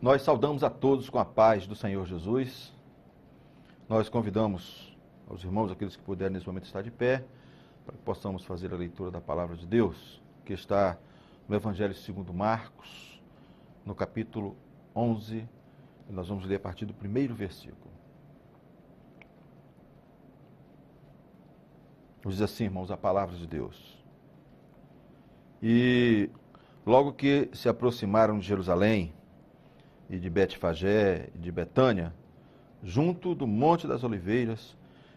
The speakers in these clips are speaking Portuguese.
Nós saudamos a todos com a paz do Senhor Jesus. Nós convidamos aos irmãos, aqueles que puderem nesse momento estar de pé, para que possamos fazer a leitura da palavra de Deus, que está no Evangelho segundo Marcos, no capítulo 11, e nós vamos ler a partir do primeiro versículo. Diz assim, irmãos, a palavra de Deus. E logo que se aproximaram de Jerusalém, e de Betfagé e de Betânia, junto do Monte das Oliveiras,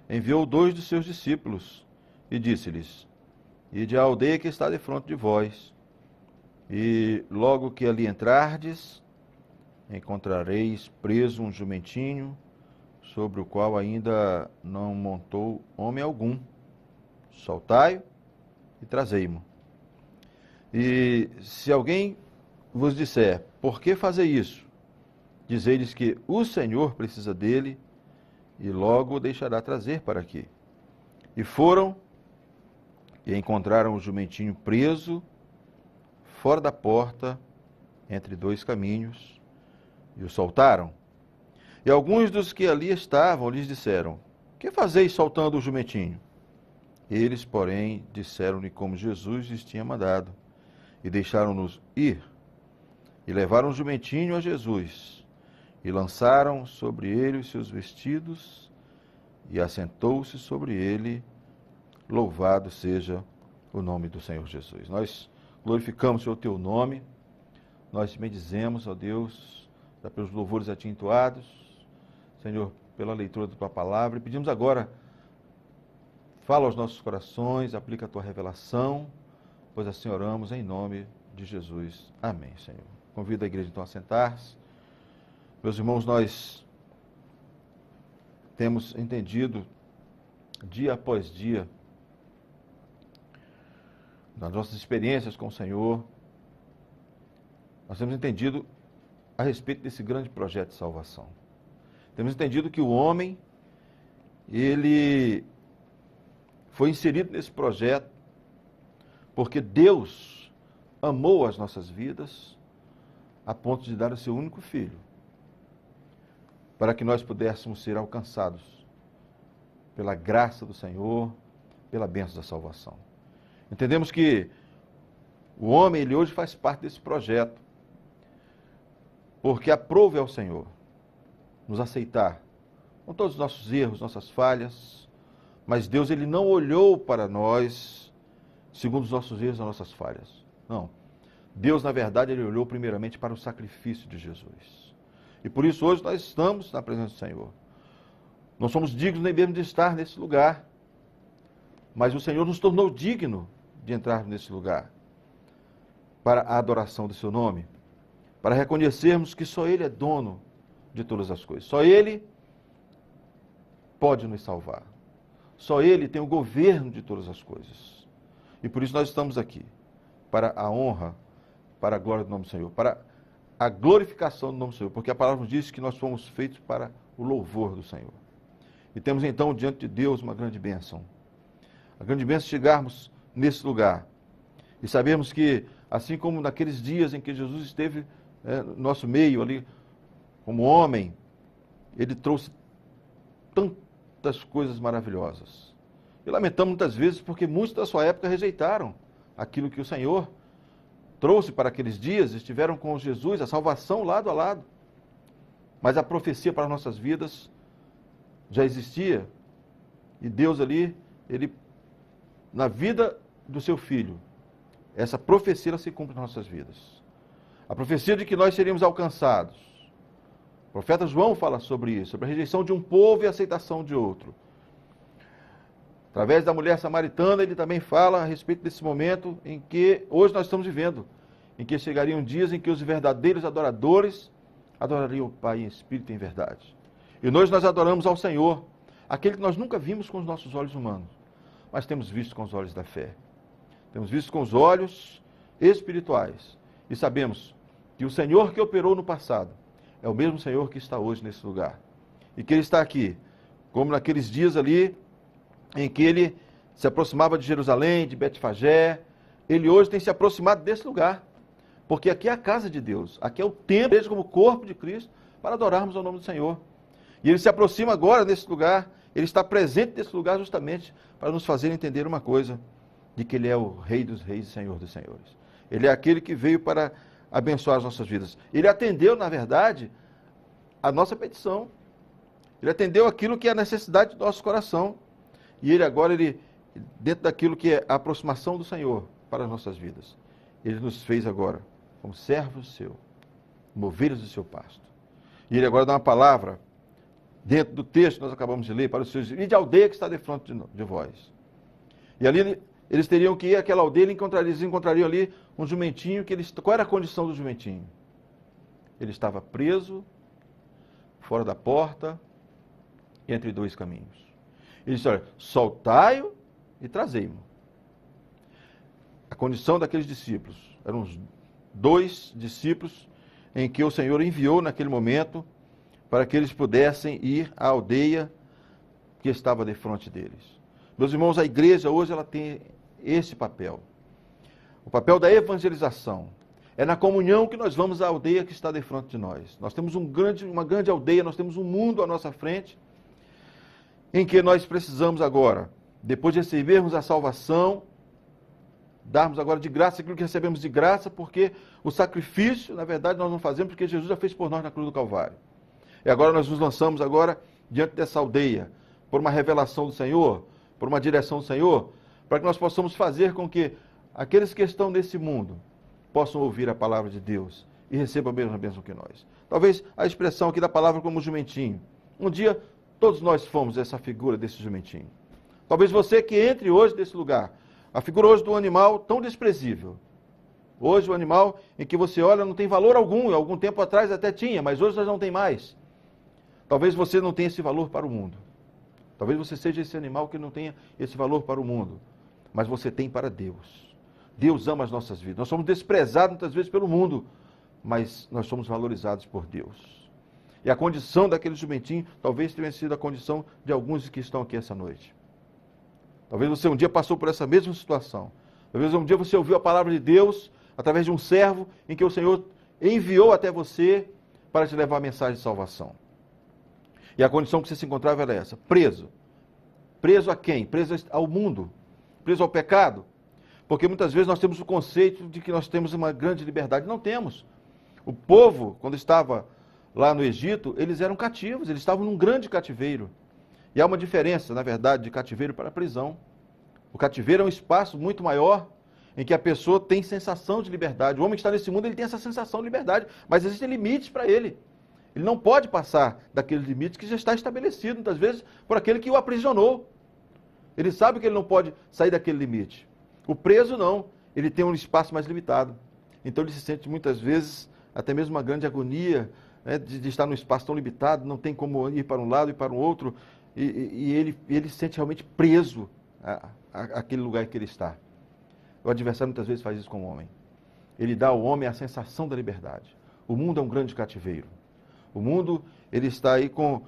enviou 2 de seus discípulos e disse-lhes: Ide à aldeia que está defronte de vós, e logo que ali entrardes, encontrareis preso um jumentinho, sobre o qual ainda não montou homem algum. Soltai-o e trazei-mo. E se alguém vos disser: Por que fazer isso? Dizei-lhes que o Senhor precisa dele e logo o deixará trazer para aqui. E foram e encontraram o jumentinho preso fora da porta, entre 2 caminhos, e o soltaram. E alguns dos que ali estavam lhes disseram: Que fazeis soltando o jumentinho? Eles, porém, disseram-lhe como Jesus lhes tinha mandado, e deixaram-nos ir. E levaram o jumentinho a Jesus, e lançaram sobre ele os seus vestidos, e assentou-se sobre ele. Louvado seja o nome do Senhor Jesus. Nós glorificamos, Senhor, o teu nome. Nós te bendizemos, ó Deus, pelos louvores a ti entoados, Senhor, pela leitura da tua palavra. E pedimos agora, fala aos nossos corações, aplica a tua revelação, pois assim oramos em nome de Jesus. Amém, Senhor. Convido a igreja então a sentar-se. Meus irmãos, nós temos entendido, dia após dia, nas nossas experiências com o Senhor, nós temos entendido a respeito desse grande projeto de salvação. Temos entendido que o homem, ele foi inserido nesse projeto porque Deus amou as nossas vidas a ponto de dar o seu único filho, para que nós pudéssemos ser alcançados pela graça do Senhor, pela bênção da salvação. Entendemos que o homem, ele hoje faz parte desse projeto, porque aprove ao Senhor nos aceitar, com todos os nossos erros, nossas falhas, mas Deus, ele não olhou para nós segundo os nossos erros ou nossas falhas. Não. Deus, na verdade, ele olhou primeiramente para o sacrifício de Jesus. E por isso hoje nós estamos na presença do Senhor. Não somos dignos nem mesmo de estar nesse lugar, mas o Senhor nos tornou digno de entrar nesse lugar, para a adoração do seu nome, para reconhecermos que só Ele é dono de todas as coisas. Só Ele pode nos salvar. Só Ele tem o governo de todas as coisas. E por isso nós estamos aqui, para a honra, para a glória do nome do Senhor, para a glorificação do nome do Senhor, porque a palavra nos diz que nós fomos feitos para o louvor do Senhor. E temos então diante de Deus uma grande bênção. A grande bênção é chegarmos nesse lugar e sabermos que, assim como naqueles dias em que Jesus esteve no nosso meio ali, como homem, ele trouxe tantas coisas maravilhosas. E lamentamos muitas vezes porque muitos da sua época rejeitaram aquilo que o Senhor trouxe para aqueles dias, estiveram com Jesus, a salvação lado a lado. Mas a profecia para as nossas vidas já existia. E Deus ali, ele, na vida do seu Filho, essa profecia ela se cumpre nas nossas vidas. A profecia de que nós seríamos alcançados. O profeta João fala sobre isso, sobre a rejeição de um povo e a aceitação de outro. Através da mulher samaritana, ele também fala a respeito desse momento em que hoje nós estamos vivendo, em que chegariam dias em que os verdadeiros adoradores adorariam o Pai em espírito e em verdade. E nós adoramos ao Senhor, aquele que nós nunca vimos com os nossos olhos humanos, mas temos visto com os olhos da fé. Temos visto com os olhos espirituais. E sabemos que o Senhor que operou no passado é o mesmo Senhor que está hoje nesse lugar. E que Ele está aqui, como naqueles dias ali, em que Ele se aproximava de Jerusalém, de Betfagé. Ele hoje tem se aproximado desse lugar, Porque aqui é a casa de Deus, aqui é o templo, como corpo de Cristo, para adorarmos ao nome do Senhor. E ele se aproxima agora desse lugar, ele está presente nesse lugar justamente para nos fazer entender uma coisa, de que ele é o Rei dos Reis e Senhor dos Senhores. Ele é aquele que veio para abençoar as nossas vidas. Ele atendeu, na verdade, a nossa petição. Ele atendeu aquilo que é a necessidade do nosso coração. E ele agora, dentro daquilo que é a aproximação do Senhor para as nossas vidas, ele nos fez agora como servos seu, como ovelhas do seu pasto. E ele agora dá uma palavra, dentro do texto que nós acabamos de ler, para os seus e de aldeia que está de frente de vós. E ali eles teriam que ir àquela aldeia, eles encontrariam ali um jumentinho, qual era a condição do jumentinho? Ele estava preso, fora da porta, entre dois caminhos. Ele disse, olha, soltai-o e trazei-mo. A condição daqueles discípulos, eram os 2 discípulos em que o Senhor enviou naquele momento para que eles pudessem ir à aldeia que estava de frente deles. Meus irmãos, a igreja hoje ela tem esse papel. O papel da evangelização. É na comunhão que nós vamos à aldeia que está de frente de nós. Nós temos uma grande aldeia, nós temos um mundo à nossa frente, em que nós precisamos agora, depois de recebermos a salvação, darmos agora de graça aquilo que recebemos de graça, porque o sacrifício, na verdade, nós não fazemos porque Jesus já fez por nós na cruz do Calvário. E agora nós nos lançamos agora diante dessa aldeia, por uma revelação do Senhor, por uma direção do Senhor, para que nós possamos fazer com que aqueles que estão nesse mundo possam ouvir a palavra de Deus e recebam a mesma bênção que nós. Talvez a expressão aqui da palavra como jumentinho. Um dia, todos nós fomos essa figura desse jumentinho. Talvez você que entre hoje nesse lugar, a figura hoje do animal tão desprezível. Hoje o animal em que você olha não tem valor algum, e algum tempo atrás até tinha, mas hoje já não tem mais. Talvez você não tenha esse valor para o mundo. Talvez você seja esse animal que não tenha esse valor para o mundo, mas você tem para Deus. Deus ama as nossas vidas. Nós somos desprezados muitas vezes pelo mundo, mas nós somos valorizados por Deus. E a condição daquele jumentinho talvez tenha sido a condição de alguns que estão aqui essa noite. Talvez você um dia passou por essa mesma situação. Talvez um dia você ouviu a palavra de Deus através de um servo em que o Senhor enviou até você para te levar a mensagem de salvação. E a condição que você se encontrava era essa, preso. Preso a quem? Preso ao mundo, preso ao pecado. Porque muitas vezes nós temos o conceito de que nós temos uma grande liberdade. Não temos. O povo, quando estava lá no Egito, eles eram cativos, eles estavam num grande cativeiro. E há uma diferença, na verdade, de cativeiro para prisão. O cativeiro é um espaço muito maior, em que a pessoa tem sensação de liberdade. O homem que está nesse mundo, ele tem essa sensação de liberdade, mas existem limites para ele. Ele não pode passar daquele limite que já está estabelecido, muitas vezes, por aquele que o aprisionou. Ele sabe que ele não pode sair daquele limite. O preso não, ele tem um espaço mais limitado. Então ele se sente muitas vezes, até mesmo uma grande agonia, né, de estar num espaço tão limitado, não tem como ir para um lado e para o outro, e ele se sente realmente preso àquele lugar que ele está. O adversário muitas vezes faz isso com o homem. Ele dá ao homem a sensação da liberdade. O mundo é um grande cativeiro. O mundo, ele está aí com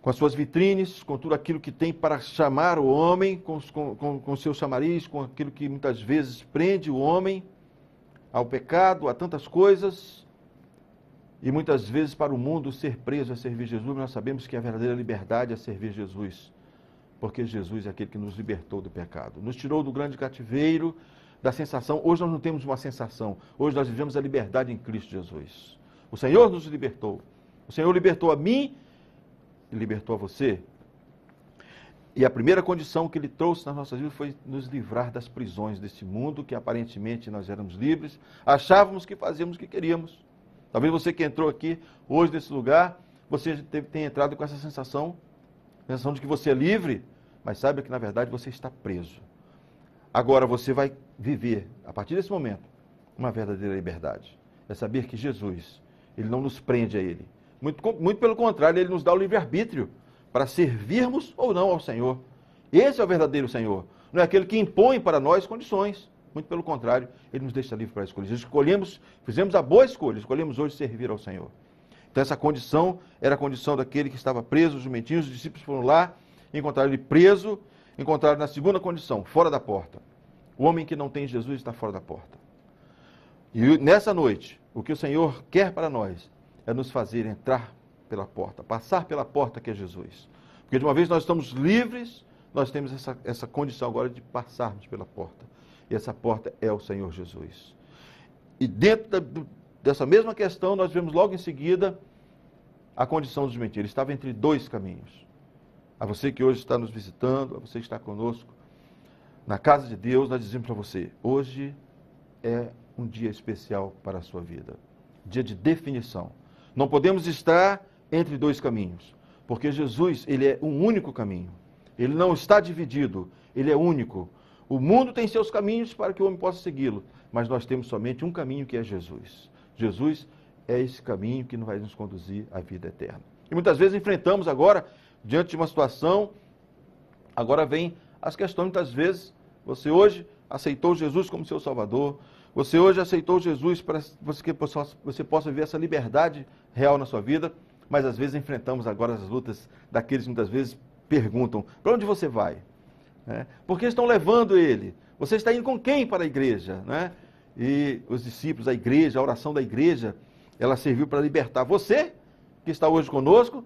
as suas vitrines, com tudo aquilo que tem para chamar o homem, com seus chamariz, com aquilo que muitas vezes prende o homem ao pecado, a tantas coisas. E muitas vezes para o mundo ser preso é servir Jesus, nós sabemos que a verdadeira liberdade é servir Jesus. Porque Jesus é aquele que nos libertou do pecado, nos tirou do grande cativeiro, da sensação. Hoje nós não temos uma sensação, hoje nós vivemos a liberdade em Cristo Jesus. O Senhor nos libertou. O Senhor libertou a mim e libertou a você. E a primeira condição que Ele trouxe nas nossas vidas foi nos livrar das prisões desse mundo, que aparentemente nós éramos livres, achávamos que fazíamos o que queríamos. Talvez você que entrou aqui hoje nesse lugar, você tenha entrado com essa sensação de que você é livre, mas saiba que na verdade você está preso. Agora você vai viver, a partir desse momento, uma verdadeira liberdade. É saber que Jesus, Ele não nos prende a Ele. Muito pelo contrário, Ele nos dá o livre-arbítrio para servirmos ou não ao Senhor. Esse é o verdadeiro Senhor. Não é aquele que impõe para nós condições. Muito pelo contrário, Ele nos deixa livre para escolher. Fizemos a boa escolha, escolhemos hoje servir ao Senhor. Então essa condição era a condição daquele que estava preso, os jumentinhos, os discípulos foram lá, encontraram ele preso, encontraram na segunda condição, fora da porta. O homem que não tem Jesus está fora da porta. E nessa noite, o que o Senhor quer para nós é nos fazer entrar pela porta, passar pela porta que é Jesus. Porque de uma vez nós estamos livres, nós temos essa condição agora de passarmos pela porta. E essa porta é o Senhor Jesus. E dentro dessa mesma questão, nós vemos logo em seguida a condição do jumentinho. Ele estava entre dois caminhos. A você que hoje está nos visitando, a você que está conosco, na casa de Deus, nós dizemos para você, hoje é um dia especial para a sua vida. Dia de definição. Não podemos estar entre dois caminhos, porque Jesus, ele é um único caminho. Ele não está dividido, ele é único. O mundo tem seus caminhos para que o homem possa segui-lo, mas nós temos somente um caminho que é Jesus. Jesus é esse caminho que vai nos conduzir à vida eterna. E muitas vezes enfrentamos agora, diante de uma situação, agora vem as questões, muitas vezes, você hoje aceitou Jesus como seu Salvador, você hoje aceitou Jesus para que você possa ver essa liberdade real na sua vida, mas às vezes enfrentamos agora as lutas daqueles que muitas vezes perguntam, para onde você vai? Por que estão levando ele? Você está indo com quem para a igreja? E os discípulos, a igreja, a oração da igreja, ela serviu para libertar você, que está hoje conosco,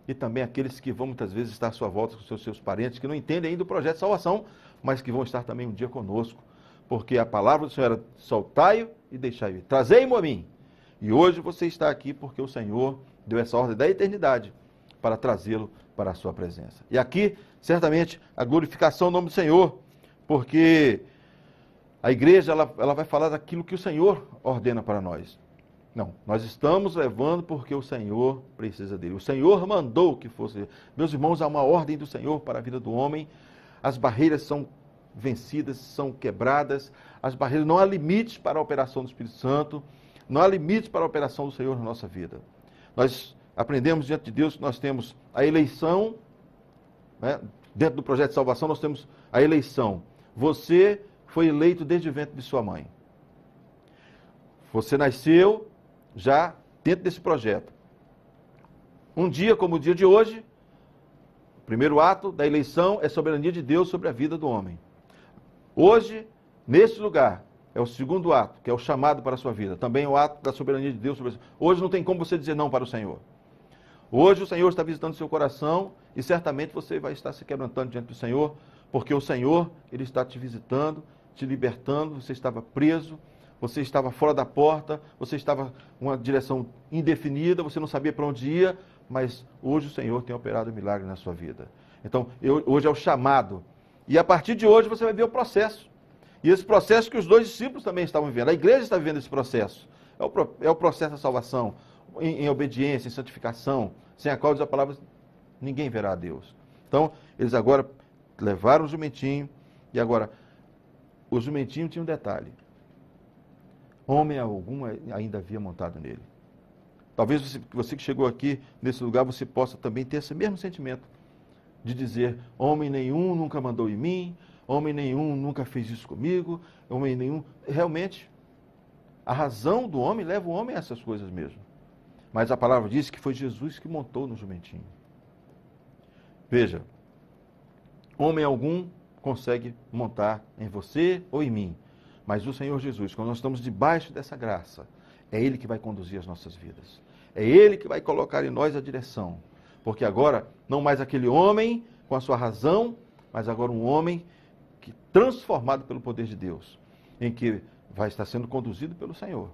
e também aqueles que vão muitas vezes estar à sua volta com seus parentes, que não entendem ainda o projeto de salvação, mas que vão estar também um dia conosco, porque a palavra do Senhor era soltai-o e deixai-o ir, trazei-mo a mim. E hoje você está aqui porque o Senhor deu essa ordem da eternidade para trazê-lo para a sua presença. E aqui, certamente, a glorificação do nome do Senhor, porque a igreja ela vai falar daquilo que o Senhor ordena para nós. Não, nós estamos levando porque o Senhor precisa dele. O Senhor mandou que fosse. Meus irmãos, há uma ordem do Senhor para a vida do homem. As barreiras são vencidas, são quebradas. As barreiras, não há limites para a operação do Espírito Santo. Não há limites para a operação do Senhor na nossa vida. Nós aprendemos diante de Deus que nós temos a eleição, dentro do projeto de salvação nós temos a eleição. Você foi eleito desde o ventre de sua mãe. Você nasceu já dentro desse projeto. Um dia como o dia de hoje, o primeiro ato da eleição é a soberania de Deus sobre a vida do homem. Hoje, nesse lugar, é o segundo ato, que é o chamado para a sua vida. Também o ato da soberania de Deus sobre a sua vida. Hoje não tem como você dizer não para o Senhor. Hoje o Senhor está visitando o seu coração e certamente você vai estar se quebrantando diante do Senhor, porque o Senhor, Ele está te visitando, te libertando, você estava preso, você estava fora da porta, você estava em uma direção indefinida, você não sabia para onde ia, mas hoje o Senhor tem operado um milagre na sua vida. Então, hoje é o chamado. E a partir de hoje você vai ver o processo. E esse processo que os dois discípulos também estavam vivendo. A igreja está vivendo esse processo. É o processo da salvação, em obediência, em santificação, sem a qual, diz a palavra, ninguém verá a Deus. Então, eles agora levaram o jumentinho, e agora, o jumentinho tinha um detalhe. Homem algum ainda havia montado nele. Talvez você que chegou aqui nesse lugar, você possa também ter esse mesmo sentimento de dizer, homem nenhum nunca mandou em mim, homem nenhum nunca fez isso comigo, homem nenhum... Realmente, a razão do homem leva o homem a essas coisas mesmo. Mas a palavra diz que foi Jesus que montou no jumentinho. Veja, homem algum consegue montar em você ou em mim, mas o Senhor Jesus, quando nós estamos debaixo dessa graça, é Ele que vai conduzir as nossas vidas. É Ele que vai colocar em nós a direção. Porque agora, não mais aquele homem com a sua razão, mas agora um homem que, transformado pelo poder de Deus, em que vai estar sendo conduzido pelo Senhor.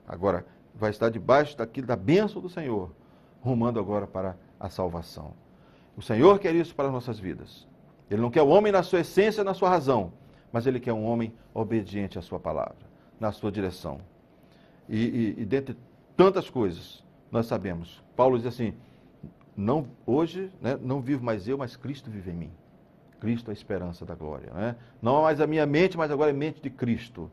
Agora, vai estar debaixo da bênção do Senhor, rumando agora para a salvação. O Senhor quer isso para as nossas vidas. Ele não quer o homem na sua essência, na sua razão, mas Ele quer um homem obediente à sua palavra, na sua direção. E dentre tantas coisas, nós sabemos, Paulo diz assim, hoje não vivo mais eu, mas Cristo vive em mim. Cristo é a esperança da glória. Não é mais a minha mente, mas agora é a mente de Cristo.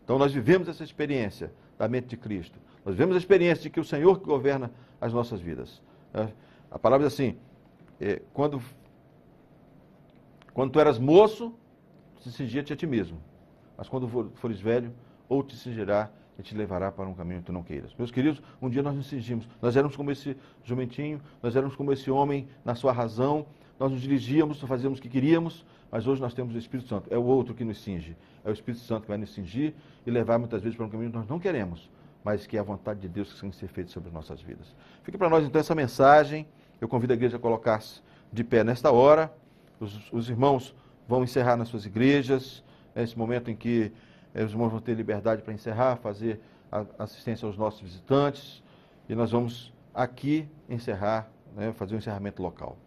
Então nós vivemos essa experiência da mente de Cristo. Nós vivemos a experiência de que o Senhor que governa as nossas vidas. A palavra diz assim, quando tu eras moço, te cingia-te a ti mesmo. Mas quando fores velho, ou te cingirá e te levará para um caminho que tu não queiras. Meus queridos, um dia nós nos cingimos. Nós éramos como esse jumentinho, nós éramos como esse homem na sua razão, nós nos dirigíamos, nós fazíamos o que queríamos, mas hoje nós temos o Espírito Santo. É o outro que nos cinge. É o Espírito Santo que vai nos cingir e levar muitas vezes para um caminho que nós não queremos, mas que é a vontade de Deus que tem que ser feita sobre as nossas vidas. Fica para nós então essa mensagem. Eu convido a igreja a colocar-se de pé nesta hora. Os irmãos vão encerrar nas suas igrejas, nesse momento em que os irmãos vão ter liberdade para encerrar, fazer a assistência aos nossos visitantes, e nós vamos aqui encerrar, fazer o encerramento local.